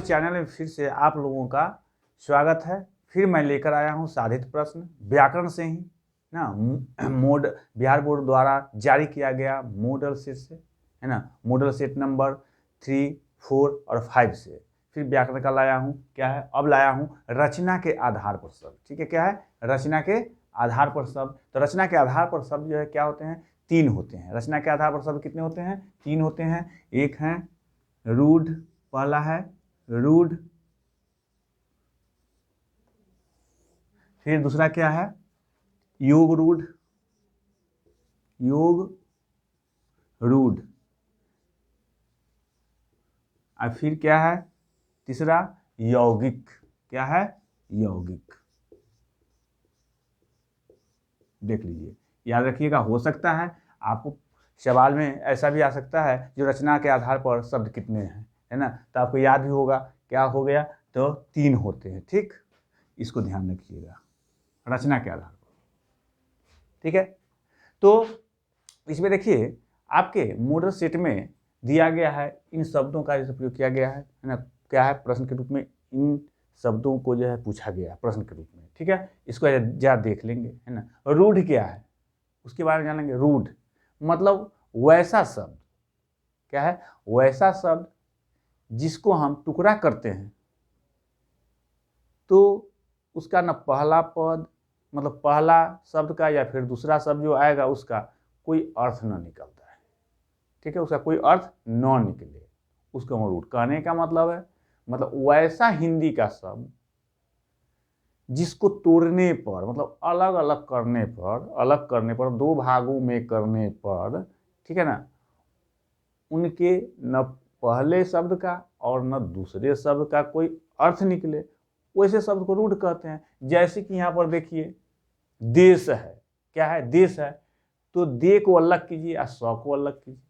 Channel में फिर से आप लोगों का स्वागत है। फिर मैं लेकर आया हूँ साधित प्रश्न व्याकरण से ही ना, बिहार बोर्ड द्वारा जारी किया गया मॉडल सेट से, है ना, मॉडल सेट नंबर 3, 4 और 5 से फिर व्याकरण का लाया हूँ। क्या है, अब लाया हूँ रचना के आधार पर शब्द। ठीक है, क्या है, रचना के आधार पर शब्द। तो रचना के आधार पर शब्द जो है क्या होते हैं, 3 होते हैं। रचना के आधार पर शब्द कितने होते हैं, 3 होते हैं। एक है रूढ़, पहला है रूढ़, फिर दूसरा क्या है योग रूढ़, योग रूढ़, और फिर क्या है तीसरा यौगिक। क्या है, यौगिक। देख लीजिए, याद रखिएगा। हो सकता है आपको सवाल में ऐसा भी आ सकता है जो रचना के आधार पर शब्द कितने हैं, है ना, तो आपको याद भी होगा। क्या हो गया, तो 3 होते हैं। ठीक, इसको ध्यान रखिएगा, रचना के आधार पर। ठीक है, तो इसमें देखिए आपके मॉडल सेट में दिया गया है, इन शब्दों का जैसे प्रयोग किया गया है ना, क्या है, प्रश्न के रूप में इन शब्दों को जो है पूछा गया है प्रश्न के रूप में। ठीक है, इसको ज़्यादा देख लेंगे, है ना। रूढ़ क्या है उसके बारे में जान लेंगे। रूढ़ मतलब वैसा शब्द, क्या है, वैसा शब्द जिसको हम टुकड़ा करते हैं तो उसका न पहला पद, मतलब पहला शब्द का या फिर दूसरा शब्द जो आएगा उसका कोई अर्थ न निकलता है। ठीक है, उसका कोई अर्थ न निकले, उसको हम रूढ़ कहने का मतलब है, मतलब वैसा हिंदी का शब्द जिसको तोड़ने पर, मतलब अलग अलग करने पर 2 भागों में करने पर, ठीक है ना, उनके न पहले शब्द का और न दूसरे शब्द का कोई अर्थ निकले, वैसे शब्द को रूढ़ कहते हैं। जैसे कि यहाँ पर देखिए देश है, क्या है, देश है, तो दे को अलग कीजिए और स को अलग कीजिए।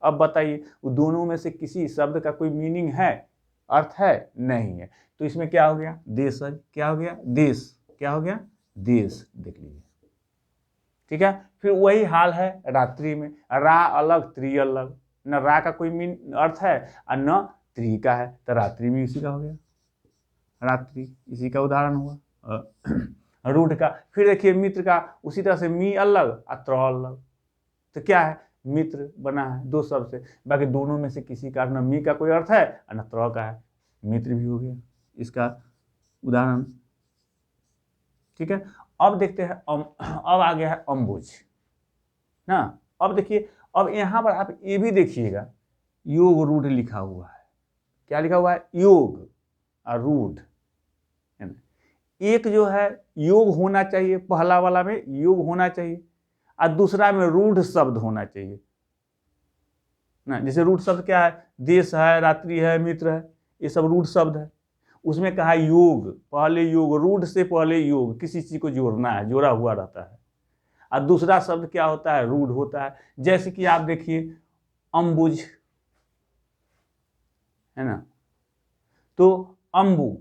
अब बताइए दोनों में से किसी शब्द का कोई मीनिंग है, अर्थ है, नहीं है, तो इसमें क्या हो गया, देश। क्या हो गया, देश। क्या हो गया, देश। देख लीजिए। ठीक है, फिर वही हाल है रात्रि में, रा अलग त्रि अलग, न रा का कोई मीन अर्थ है और न त्रि का है, तो रात्रि में इसी का हो गया, रात्रि, इसी का उदाहरण हुआ रूढ़ का। फिर देखिए मित्र का, उसी तरह से मी अलग और त्र अलग, तो क्या है, मित्र बना है 2 शब्द से, बाकी दोनों में से किसी का न मी का कोई अर्थ है और न त्र का है, मित्र भी हो गया इसका उदाहरण। ठीक है, अब देखते हैं अब आ गया है अम्बुज ना। अब देखिए, अब यहाँ पर आप ये भी देखिएगा योग रूढ़ लिखा हुआ है। क्या लिखा हुआ है, योग और रूढ़, है ना। एक जो है योग होना चाहिए, पहला वाला में योग होना चाहिए और दूसरा में रूढ़ शब्द होना चाहिए ना। जैसे रूढ़ शब्द क्या है, देश है, रात्रि है, मित्र है, ये सब रूढ़ शब्द है। उसमें कहा योग, पहले योग, रूढ़ से पहले योग, किसी चीज को जोड़ना है, जोड़ा हुआ रहता है। और दूसरा शब्द क्या होता है, रूढ़ होता है। जैसे कि आप देखिए अम्बुज, है ना, तो अम्बु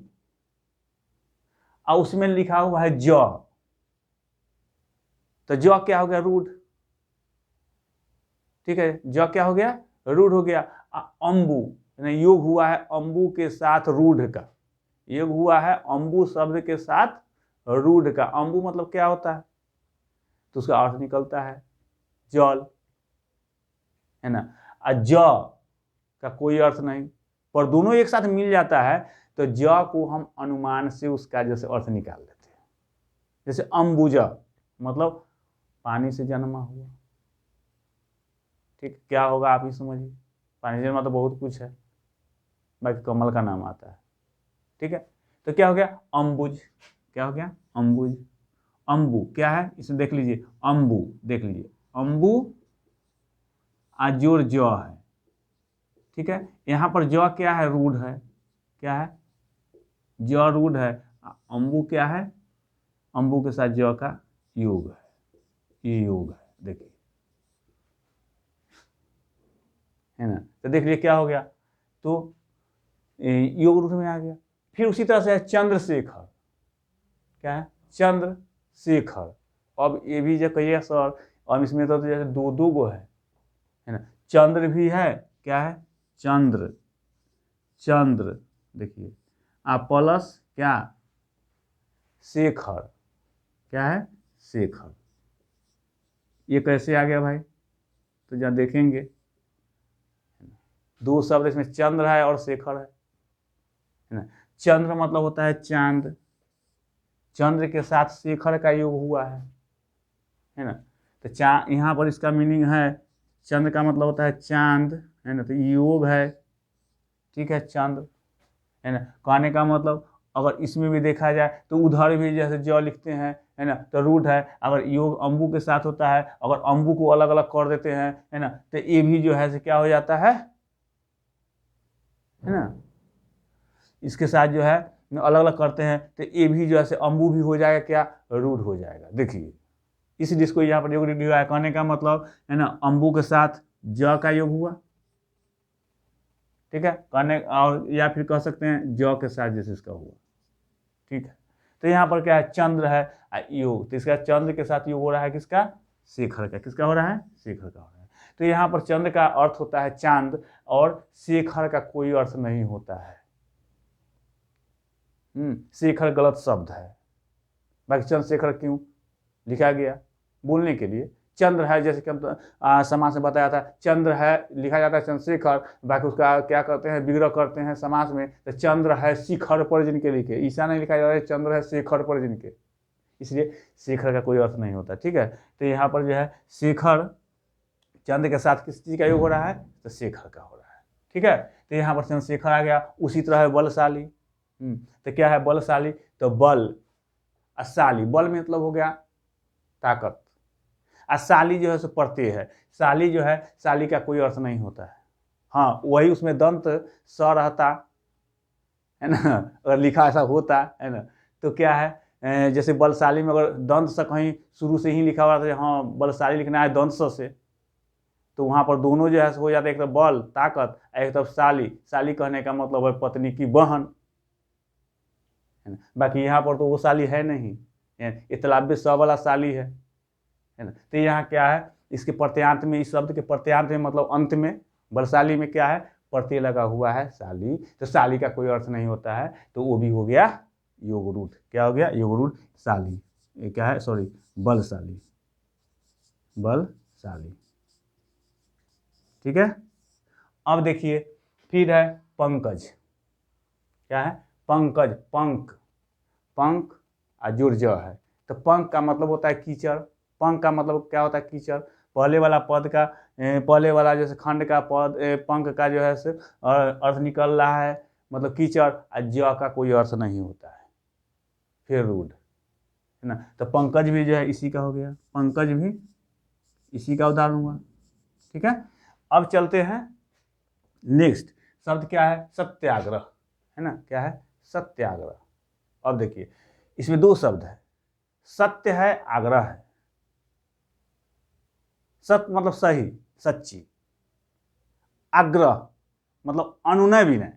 और उसमें लिखा हुआ है ज, तो ज क्या हो गया, रूढ़। ठीक है, ज क्या हो गया, रूढ़ हो गया। अम्बु योग हुआ है अम्बु के साथ रूढ़ का, योग हुआ है अम्बु शब्द के साथ रूढ़ का। अम्बु मतलब क्या होता है, तो उसका अर्थ निकलता है जल, है ना। ज का कोई अर्थ नहीं, पर दोनों एक साथ मिल जाता है, तो ज को हम अनुमान से उसका जैसे अर्थ निकाल लेते हैं। जैसे अम्बुजा मतलब पानी से जन्मा हुआ। ठीक, क्या होगा आप ही समझिए, पानी से जन्मा तो बहुत कुछ है, बाकी कमल का नाम आता है। ठीक है, तो क्या हो गया अम्बुज। क्या हो गया, अम्बुज। अम्बु क्या है, इसमें देख लीजिए अम्बु, देख लीजिए अम्बु आजोर ज है। ठीक है, यहाँ पर ज क्या है, रूढ़ है। क्या है, ज रूढ़ है। अम्बु क्या है, अम्बु के साथ ज का योग है, ये योग है, देखिए, है ना। तो देख लीजिए क्या हो गया, तो योग रूढ़ में आ गया। फिर उसी तरह से है चंद्रशेखर। क्या है, चंद्रशेखर। अब ये भी जो कहिएगा सर, अब इसमें तो जैसे 2 गो है ना, चंद्र भी है, क्या है, चंद्र, चंद्र देखिए प्लस क्या शेखर, क्या है शेखर। ये कैसे आ गया भाई, तो जहाँ देखेंगे दो शब्द इसमें चंद्र है और शेखर है ना। चंद्र मतलब होता है चांद, चंद्र के साथ शेखर का योग हुआ है ना। तो यहाँ पर इसका मीनिंग है, चंद्र का मतलब होता है चांद, है ना, तो योग है, ठीक है, चंद्र, है ना। कहने का मतलब अगर इसमें भी देखा जाए तो उधर भी जैसे ज लिखते हैं, है ना, तो रूट है। अगर योग अंबु के साथ होता है, अगर अंबु को अलग अलग कर देते हैं, है ना, तो ये भी जो है क्या हो जाता है ना, इसके साथ जो है अलग अलग करते हैं तो ये भी जो है अंबु भी हो जाएगा, क्या रूट हो जाएगा। देखिए इस जिसको यहाँ पर योग दिया है, कहने का मतलब है ना, अंबु के साथ ज का योग हुआ, ठीक है, कहने और या फिर कह सकते हैं ज के साथ जैसे इसका हुआ, ठीक है। तो यहाँ पर क्या है, चंद्र है योग, तो इसका चंद्र के साथ योग हो रहा है किसका, शेखर का। किसका हो रहा है, शेखर का हो रहा है। तो यहाँ पर चंद्र का अर्थ होता है चांद और शेखर का कोई अर्थ नहीं होता है। शेखर गलत शब्द है, बाकी चंद्रशेखर क्यों लिखा गया, बोलने के लिए। चंद्र है जैसे कि हम समास में बताया था, चंद्र है लिखा जाता है चंद्रशेखर, बाकी उसका क्या करते हैं, विग्रह करते हैं समास में, तो चंद्र है शिखर पर जिनके लिखे, ईसा नहीं लिखा जाता है, चंद्र है शेखर पर जिनके, इसलिए शेखर का कोई अर्थ नहीं होता, ठीक है। तो यहाँ पर जो है शेखर चंद्र के साथ किस चीज का योग हो रहा है, तो शेखर का हो रहा है, ठीक है। तो यहाँ पर चंद्रशेखर आ गया। उसी तरह है बलशाली, तो क्या है बलशाली, तो बल शाली, बल में मतलब हो गया ताकत, शाली जो है सो प्रत्यय है, शाली जो है, शाली का कोई अर्थ नहीं होता है। हाँ वही उसमें दंत स रहता है ना, अगर लिखा ऐसा होता है ना, तो क्या है जैसे बलशाली में अगर दंत से कहीं शुरू से ही लिखा हुआ था, हाँ बलशाली लिखना है दंत से, तो वहाँ पर दोनों जो है हो जाता है, एक तरफ बल ताकत, एक तरफ शाली, शाली कहने का मतलब है पत्नी की बहन, है ना। बाकी यहाँ पर तो वो शाली है नहीं, इतलाब्य स वाला शाली है ना। तो यहाँ क्या है, इसके प्रत्यांत में, इस शब्द के प्रत्यांत में मतलब अंत में बलशाली में क्या है, प्रत्यय लगा हुआ है शाली, तो शाली का कोई अर्थ नहीं होता है, तो वो भी हो गया योग रूट। क्या हो गया, योग रूट शाली, ये क्या है, सॉरी बलशाली, बलशाली, ठीक है। अब देखिए फिर है पंकज, क्या है पंकज, पंख, पंख जुड़ ज है, तो पंख का मतलब होता है कीचड़, पंख का मतलब क्या होता है कीचड़। पहले वाला पद का पहले वाला जैसे खंड का पद पंख का जो है से अर्थ निकल रहा है मतलब कीचड़, ज का कोई अर्थ नहीं होता है, फिर रूढ़, है ना। तो पंकज भी जो है इसी का हो गया, पंकज भी इसी का उदाहरण हुआ, ठीक है। अब चलते हैं नेक्स्ट शब्द, क्या है सत्याग्रह, है ना, क्या है सत्याग्रह। अब देखिए इसमें दो शब्द है, सत्य है, आग्रह है। सत्य मतलब सही सच्ची, आग्रह मतलब अनुनय विनय,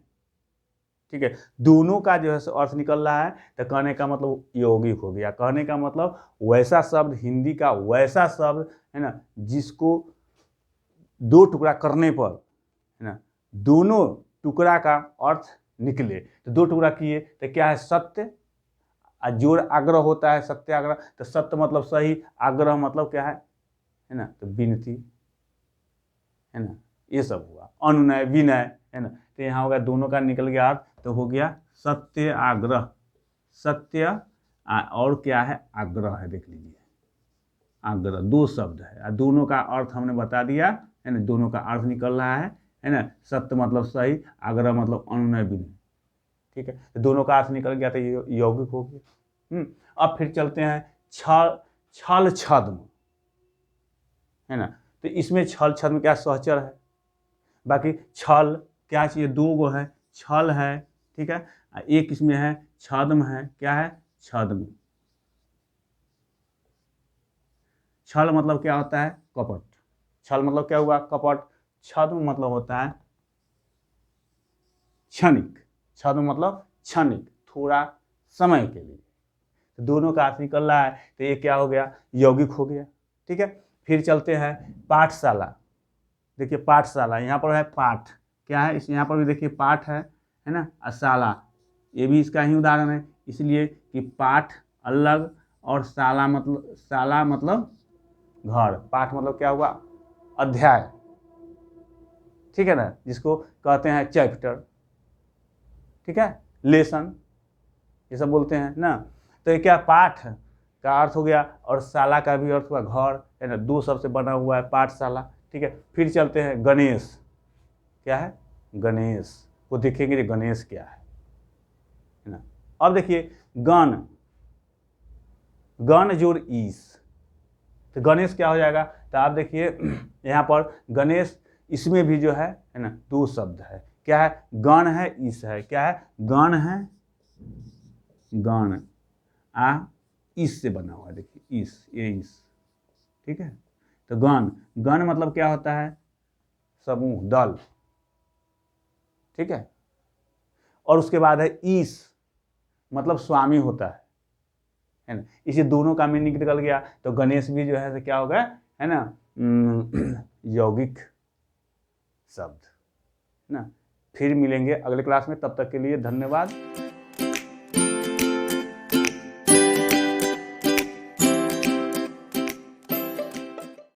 ठीक है। दोनों का जो है अर्थ निकल रहा है, तो कहने का मतलब यौगिक हो गया, कहने का मतलब वैसा शब्द, हिंदी का वैसा शब्द, है ना, जिसको दो टुकड़ा करने पर, है ना, दोनों टुकड़ा का अर्थ निकले। तो दो टुकड़ा किए तो क्या है सत्य, जोड़ आग्रह होता है सत्याग्रह, तो सत्य मतलब सही, आग्रह मतलब क्या है ना, तो विनती, है ना, ये सब हुआ, अनुनय विनय, है ना। तो यहाँ हो गया दोनों का निकल गया अर्थ, तो हो गया सत्य आग्रह, सत्य और क्या है आग्रह है, देख लीजिए आग्रह दो शब्द है, दोनों का अर्थ हमने बता दिया, है ना, दोनों का अर्थ निकल रहा है ना, सत्य मतलब सही, आग्रह मतलब अनुनय विनय, ठीक है। तो दोनों का अर्थ निकल गया, तो ये यौगिक हो गया। अब फिर चलते हैं छल छद्म, है ना, तो इसमें छल छद्म क्या सहचर है, बाकी छल क्या चाहिए, दो गो है, छल है, ठीक है, एक इसमें है छद्म है, क्या है छद्म। छल मतलब क्या होता है कपट, छल मतलब क्या हुआ कपट, छद्म मतलब होता है क्षणिक, छद्म मतलब क्षणिक, थोड़ा समय के लिए। तो दोनों का अर्थ निकल रहा है, तो ये क्या हो गया यौगिक हो गया, ठीक है। फिर चलते हैं पाठशाला, देखिए पाठशाला, यहाँ पर है पाठ, क्या है इस यहाँ पर भी देखिए पाठ है है ना, शाला, ये भी इसका ही उदाहरण है, इसलिए कि पाठ अलग और शाला मतलब घर, पाठ मतलब क्या हुआ, अध्याय, ठीक है ना, जिसको कहते हैं चैप्टर, ठीक है, लेसन, ये सब बोलते हैं ना। तो ये क्या, पाठ का अर्थ हो गया और शाला का भी अर्थ हुआ घर, है ना, दो शब्द से बना हुआ है पाठशाला, ठीक है। फिर चलते हैं गणेश, क्या है, गणेश को देखेंगे कि गणेश क्या है ना। अब देखिए गण, गण जोड़ ईस, तो गणेश क्या हो जाएगा, तो आप देखिए यहाँ पर गणेश, इसमें भी जो है ना, दो शब्द है, क्या है, गण है, ईस है, क्या है, गण है, गण ईस से बना हुआ है, देखिए ईस, ये ईस, ठीक है। तो गण, गण मतलब क्या होता है, समूह, दल, ठीक है। और उसके बाद है ईस, मतलब स्वामी होता है ना। इसे दोनों का मीनिंग निकल गया, तो गणेश भी जो है तो क्या हो गया, है ना, यौगिक शब्द ना। फिर मिलेंगे अगले क्लास में, तब तक के लिए धन्यवाद।